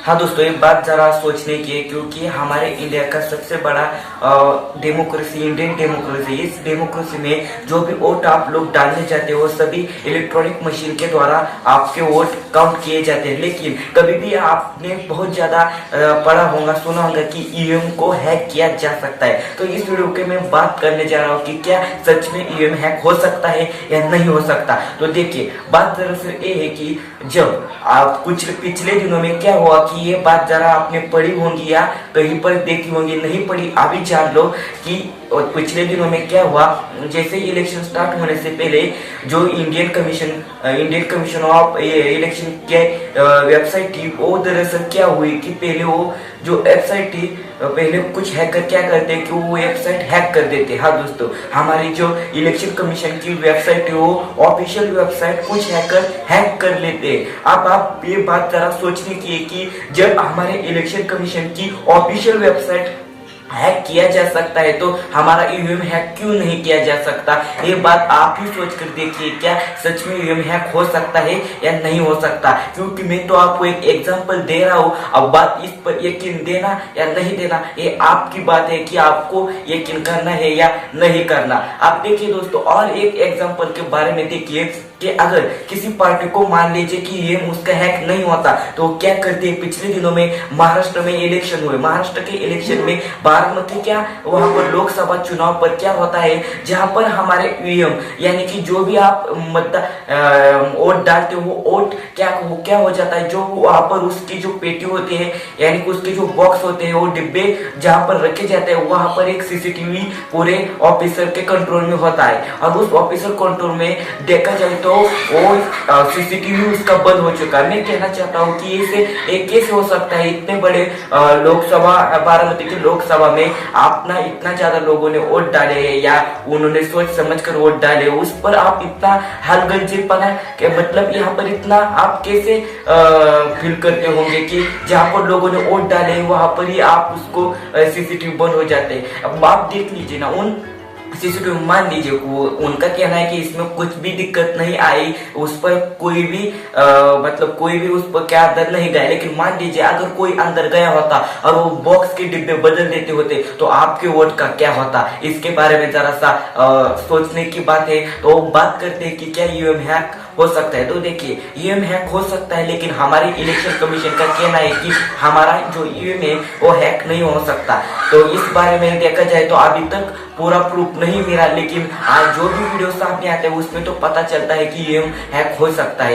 हाँ दोस्तों, एक बात जरा सोचने की है क्योंकि हमारे इंडिया का सबसे बड़ा डेमोक्रेसी इंडियन डेमोक्रेसी, इस डेमोक्रेसी में जो भी वोट आप लोग डालने जाते हो वो सभी इलेक्ट्रॉनिक मशीन के द्वारा आपके वोट काउंट किए जाते हैं। लेकिन कभी भी आपने बहुत ज्यादा पढ़ा होगा, सुना होगा कि ईवीएम को हैक किया जा सकता है। तो इस वीडियो के मैं बात करने जा रहा हूँ कि क्या सच में ईवीएम हैक हो सकता है या नहीं हो सकता। तो देखिए, बात दरअसल ये है कि जब आप कुछ पिछले दिनों में क्या हुआ कि ये बात जरा आपने पढ़ी होंगी या कहीं पर देखी होंगी, नहीं पढ़ी अभी जान लो कि पिछले दिनों में क्या हुआ। जैसे इलेक्शन स्टार्ट होने से पहले जो इंडियन कमीशन ऑफ इलेक्शन के वेबसाइट थी, वो दरअसल क्या हुई कि पहले वो जो वेबसाइट थी, पहले कुछ हैकर क्या करते कि वो वेबसाइट हैक कर देते। हाँ दोस्तों, हमारी जो इलेक्शन कमीशन की वेबसाइट है वो ऑफिशियल वेबसाइट कुछ हैकर हैक कर लेते। अब आप ये बात जरा सोचने की है कि जब हमारे इलेक्शन कमीशन की ऑफिशियल वेबसाइट हैक किया जा सकता है तो हमारा ईवीएम हैक क्यों नहीं किया जा सकता। ये बात आप ही सोच कर देखिए, क्या सच में ईवीएम हैक हो सकता है या नहीं हो सकता। क्योंकि मैं तो आपको एक एग्जांपल दे रहा हूँ, अब बात इस पर यकीन देना या नहीं देना ये आपकी बात है कि आपको यकीन करना है या नहीं करना। आप देखिए दोस्तों, और एक एग्जाम्पल के बारे में देखिए कि अगर किसी पार्टी को मान लीजिए कि ये उसका हैक नहीं होता तो क्या करते हैं। पिछले दिनों में महाराष्ट्र में इलेक्शन हुए, महाराष्ट्र के इलेक्शन में बारामती क्या वहां पर लोकसभा चुनाव पर क्या होता है, जहां पर हमारे ईवीएम यानी कि जो भी आप वोट डालते हो वो वोट क्या हो जाता है, जो वहां पर उसकी जो पेटी होती है यानी कि उसके जो बॉक्स होते हैं वो डिब्बे जहां पर रखे जाते हैं, वहां पर एक सीसीटीवी पूरे ऑफिसर के कंट्रोल में होता है। और उस ऑफिसर कंट्रोल में देखा जाए तो वो सीसीटीवी उसका बंद हो चुका है। मैं कहना चाहता हूँ कि ये कैसे हो सकता है। इतने बड़े लोकसभा, बारामती की लोकसभा में अपना इतना ज्यादा लोगों ने वोट डाले या उन्होंने सोच समझ कर वोट डाले, उस पर आप इतना हलगर्जीपना के मतलब यहाँ पर इतना आप कैसे फील करते होंगे कि जहाँ पर लोगों ने वोट डाले वहां पर ही आप उसको सीसीटीवी बंद हो जाते हैं। अब आप देख लीजिए ना, उन सीसीटीवी मान लीजिए उनका कहना है कि इसमें कुछ भी दिक्कत नहीं आई, उस पर कोई भी मतलब कोई भी उस पर क्या अंदर नहीं गया। लेकिन मान लीजिए अगर कोई अंदर गया होता और वो बॉक्स के डिब्बे बदल देते होते तो आपके वोट का क्या होता। इसके बारे में जरा सा सोचने की बात है। तो बात करते हैं कि क्या ईवीएम हैक हो सकता है। तो देखिए, ईवीएम हैक हो सकता है, लेकिन हमारी इलेक्शन कमीशन का कहना है कि हमारा जो ईवीएम है वो हैक नहीं हो सकता। तो इस बारे में देखा जाए तो अभी तक पूरा प्रूफ नहीं मिला, लेकिन आज जो भी वीडियो सामने आते हैं उसमें तो पता चलता है कि ईवीएम हैक हो सकता है।